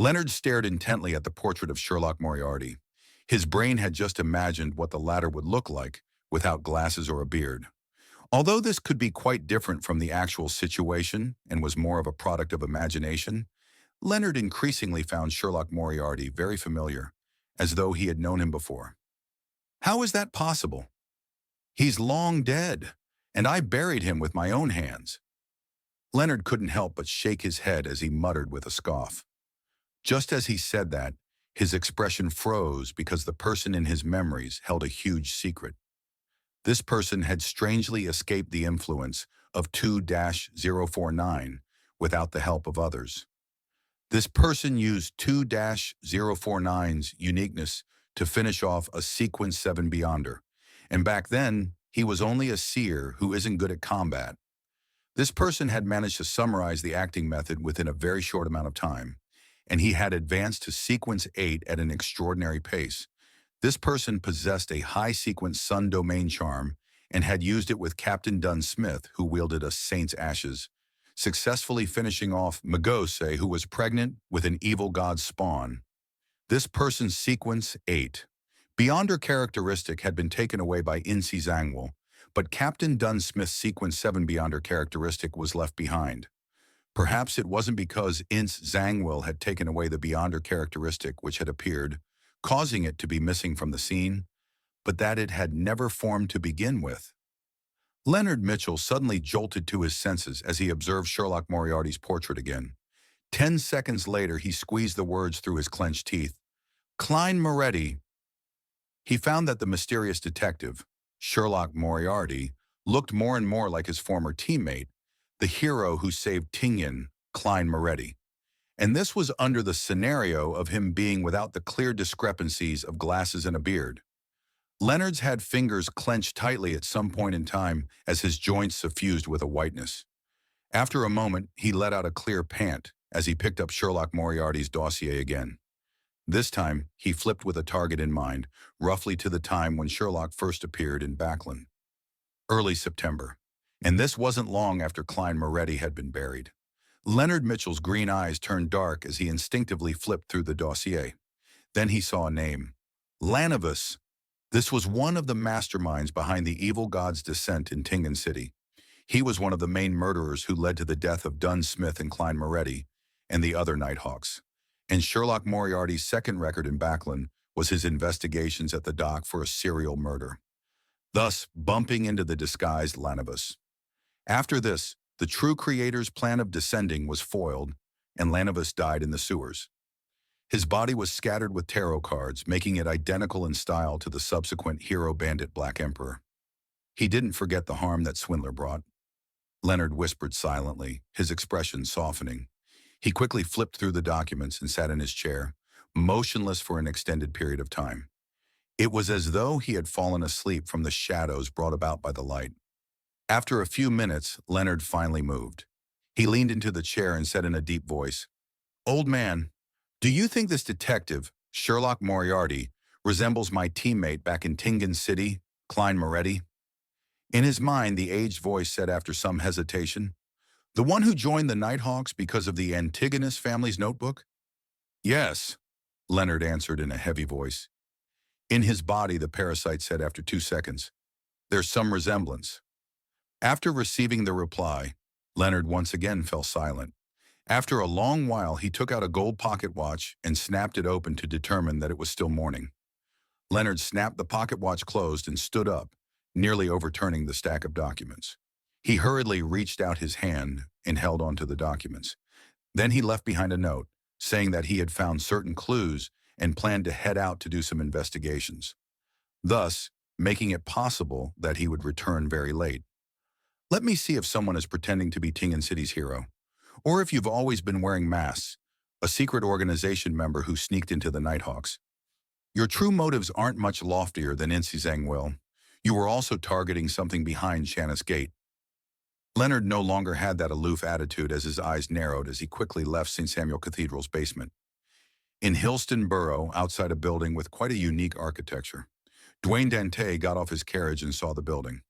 Leonard stared intently at the portrait of Sherlock Moriarty. His brain had just imagined what the latter would look like without glasses or a beard. Although this could be quite different from the actual situation and was more of a product of imagination, Leonard increasingly found Sherlock Moriarty very familiar, as though he had known him before. How is that possible? He's long dead, and I buried him with my own hands. Leonard couldn't help but shake his head as he muttered with a scoff. Just as he said that, his expression froze because the person in his memories held a huge secret. This person had strangely escaped the influence of 2-049 without the help of others. This person used 2-049's uniqueness to finish off a Sequence 7 Beyonder, and back then, he was only a seer who isn't good at combat. This person had managed to summarize the acting method within a very short amount of time, and he had advanced to Sequence 8 at an extraordinary pace. This person possessed a high-sequence sun domain charm and had used it with Captain Dunn Smith, who wielded a saint's ashes, successfully finishing off Magose, who was pregnant with an evil god's spawn. This person's Sequence 8. Beyonder characteristic had been taken away by Insi Zangwill, but Captain Dunn Smith's Sequence 7 Beyonder characteristic was left behind. Perhaps it wasn't because Ince Zangwill had taken away the Beyonder characteristic which had appeared, causing it to be missing from the scene, but that it had never formed to begin with. Leonard Mitchell suddenly jolted to his senses as he observed Sherlock Moriarty's portrait again. 10 seconds later, he squeezed the words through his clenched teeth. Klein Moretti. He found that the mysterious detective, Sherlock Moriarty, looked more and more like his former teammate, the hero who saved Tinian, Klein Moretti. And this was under the scenario of him being without the clear discrepancies of glasses and a beard. Leonard's had fingers clenched tightly at some point in time as his joints suffused with a whiteness. After a moment, he let out a clear pant as he picked up Sherlock Moriarty's dossier again. This time, he flipped with a target in mind, roughly to the time when Sherlock first appeared in Backlund. Early September. And this wasn't long after Klein Moretti had been buried. Leonard Mitchell's green eyes turned dark as he instinctively flipped through the dossier. Then he saw a name. Lanivus. This was one of the masterminds behind the evil god's descent in Tingen City. He was one of the main murderers who led to the death of Dunn Smith and Klein Moretti and the other Nighthawks. And Sherlock Moriarty's second record in Backlund was his investigations at the dock for a serial murder, thus bumping into the disguised Lanivus. After this, the true creator's plan of descending was foiled, and Lanivus died in the sewers. His body was scattered with tarot cards, making it identical in style to the subsequent hero bandit Black Emperor. He didn't forget the harm that Swindler brought. Leonard whispered silently, his expression softening. He quickly flipped through the documents and sat in his chair, motionless for an extended period of time. It was as though he had fallen asleep from the shadows brought about by the light. After a few minutes, Leonard finally moved. He leaned into the chair and said in a deep voice, "Old man, do you think this detective, Sherlock Moriarty, resembles my teammate back in Tingen City, Klein Moretti?" In his mind, the aged voice said after some hesitation, "The one who joined the Nighthawks because of the Antigonus family's notebook?" "Yes," Leonard answered in a heavy voice. In his body, the parasite said after 2 seconds, "There's some resemblance." After receiving the reply, Leonard once again fell silent. After a long while, he took out a gold pocket watch and snapped it open to determine that it was still morning. Leonard snapped the pocket watch closed and stood up, nearly overturning the stack of documents. He hurriedly reached out his hand and held onto the documents. Then he left behind a note, saying that he had found certain clues and planned to head out to do some investigations, thus making it possible that he would return very late. Let me see if someone is pretending to be Tingen City's hero, or if you've always been wearing masks, a secret organization member who sneaked into the Nighthawks. Your true motives aren't much loftier than Insi Zangwill. You were also targeting something behind Shanna's gate. Leonard no longer had that aloof attitude as his eyes narrowed as he quickly left St. Samuel Cathedral's basement. In Hillston Borough, outside a building with quite a unique architecture, Dwayne Dantès got off his carriage and saw the building.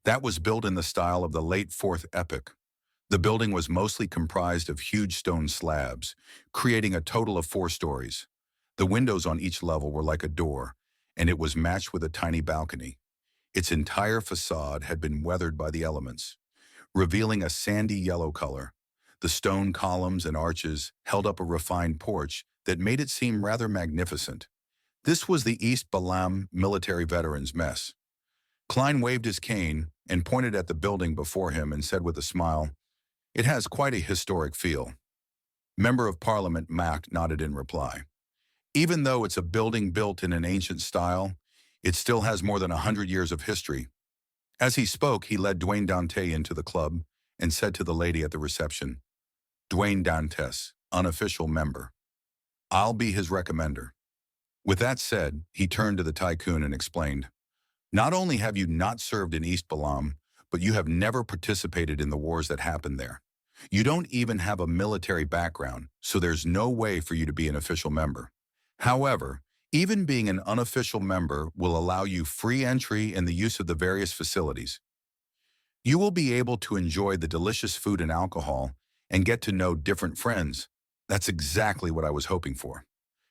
That was built in the style of the late Fourth Epoch. The building was mostly comprised of huge stone slabs, creating a total of 4 stories. The windows on each level were like a door, and it was matched with a tiny balcony. Its entire facade had been weathered by the elements, revealing a sandy yellow color. The stone columns and arches held up a refined porch that made it seem rather magnificent. This was the East Balam Military Veterans Mess. Klein waved his cane and pointed at the building before him and said with a smile, "It has quite a historic feel." Member of Parliament Mack nodded in reply. Even though it's a building built in an ancient style, it still has more than 100 years of history. As he spoke, he led Dwayne Dantès into the club and said to the lady at the reception, "Dwayne Dantès, unofficial member. I'll be his recommender." With that said, he turned to the tycoon and explained, "Not only have you not served in East Balam, but you have never participated in the wars that happened there. You don't even have a military background, so there's no way for you to be an official member. However, even being an unofficial member will allow you free entry and the use of the various facilities. You will be able to enjoy the delicious food and alcohol and get to know different friends. That's exactly what I was hoping for."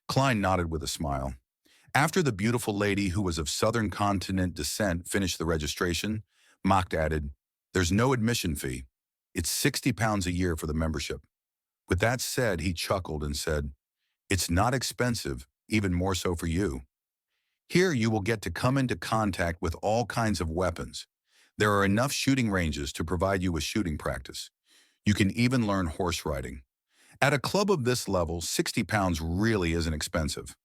Klein nodded with a smile. After the beautiful lady who was of Southern Continent descent finished the registration, Macht added, "There's no admission fee. It's £60 a year for the membership." With that said, he chuckled and said, "It's not expensive, even more so for you. Here you will get to come into contact with all kinds of weapons. There are enough shooting ranges to provide you with shooting practice. You can even learn horse riding. At a club of this level, £60 really isn't expensive.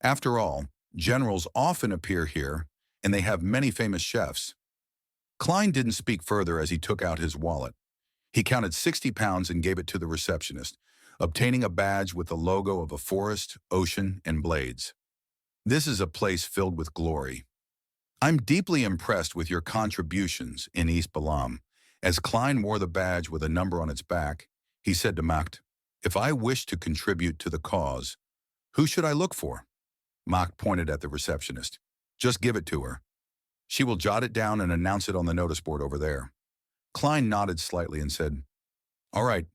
After all, generals often appear here, and they have many famous chefs." Klein didn't speak further as he took out his wallet. He counted £60 and gave it to the receptionist, obtaining a badge with the logo of a forest, ocean, and blades. "This is a place filled with glory. I'm deeply impressed with your contributions in East Balam." As Klein wore the badge with a number on its back, he said to Macht, "If I wish to contribute to the cause, who should I look for?" Macht pointed at the receptionist. "Just give it to her. She will jot it down and announce it on the notice board over there." Klein nodded slightly and said, "All right."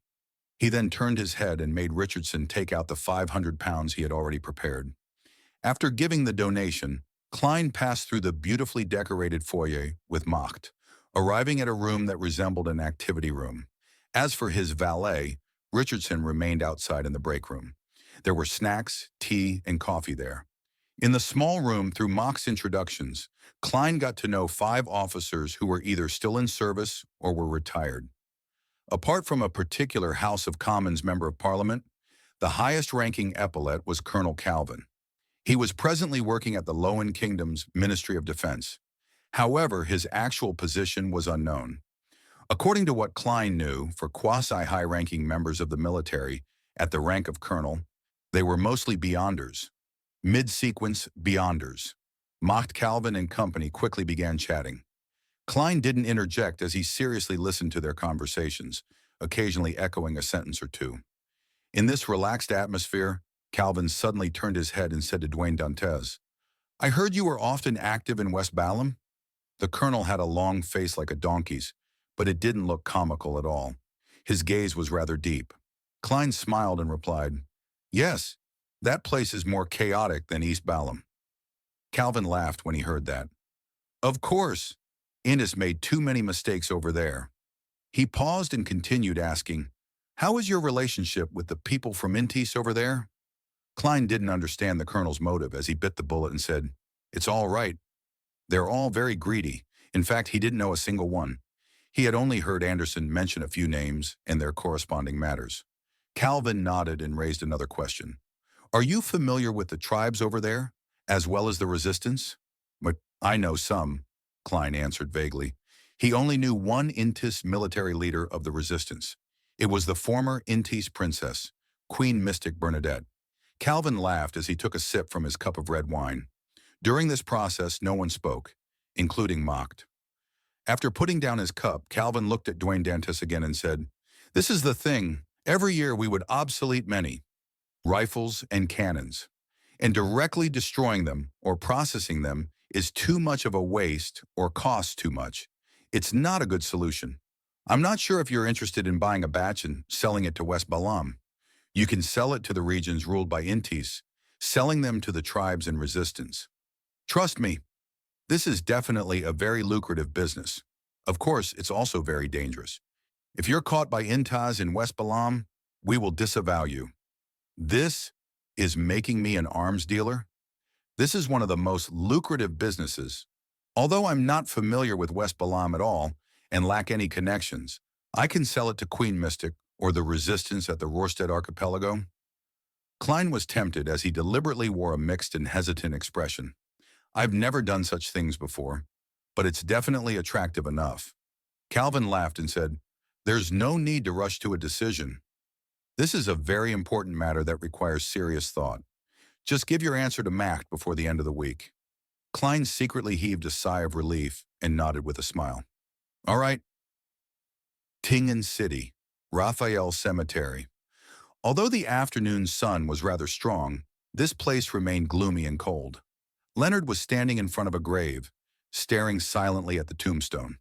He then turned his head and made Richardson take out the £500 he had already prepared. After giving the donation, Klein passed through the beautifully decorated foyer with Macht, arriving at a room that resembled an activity room. As for his valet, Richardson remained outside in the break room. There were snacks, tea, and coffee there. In the small room, through Macht's introductions, Klein got to know 5 officers who were either still in service or were retired. Apart from a particular House of Commons member of Parliament, the highest-ranking epaulet was Colonel Calvin. He was presently working at the Lowen Kingdom's Ministry of Defense. However, his actual position was unknown. According to what Klein knew, for quasi-high-ranking members of the military at the rank of colonel, they were mostly beyonders. Mid-sequence beyonders. Macht, Calvin and company quickly began chatting. Klein didn't interject as he seriously listened to their conversations, occasionally echoing a sentence or two. In this relaxed atmosphere, Calvin suddenly turned his head and said to Dwayne Dantès, "I heard you were often active in West Balam?" The colonel had a long face like a donkey's, but it didn't look comical at all. His gaze was rather deep. Klein smiled and replied, "Yes, that place is more chaotic than East Balam." Calvin laughed when he heard that. "Of course, Indus made too many mistakes over there." He paused and continued asking, "How is your relationship with the people from Intis over there?" Klein didn't understand the colonel's motive as he bit the bullet and said, "It's all right. They're all very greedy. In fact, he didn't know a single one. He had only heard Anderson mention a few names and their corresponding matters." Calvin nodded and raised another question. "Are you familiar with the tribes over there, as well as the resistance?" "But I know some," Klein answered vaguely. He only knew one Intis military leader of the resistance. It was the former Intis princess, Queen Mystic Bernadette. Calvin laughed as he took a sip from his cup of red wine. During this process, no one spoke, including Macht. After putting down his cup, Calvin looked at Dwayne Dantès again and said, "This is the thing. Every year we would obsolete many rifles and cannons, and directly destroying them or processing them is too much of a waste or costs too much. It's not a good solution. I'm not sure if you're interested in buying a batch and selling it to West Balam. You can sell it to the regions ruled by Intis, selling them to the tribes in resistance. Trust me, this is definitely a very lucrative business. Of course, it's also very dangerous. If you're caught by Intaz in West Balam, we will disavow you. This is making me an arms dealer. This is one of the most lucrative businesses. Although I'm not familiar with West Balam at all and lack any connections, I can sell it to Queen Mystic or the resistance at the Rorstead Archipelago. Klein was tempted as he deliberately wore a mixed and hesitant expression. I've never done such things before, but it's definitely attractive enough. Calvin laughed and said, "There's no need to rush to a decision. This is a very important matter that requires serious thought. Just give your answer to Mac before the end of the week." Klein secretly heaved a sigh of relief and nodded with a smile. "All right." Tingen City, Raphael Cemetery. Although the afternoon sun was rather strong, this place remained gloomy and cold. Leonard was standing in front of a grave, staring silently at the tombstone.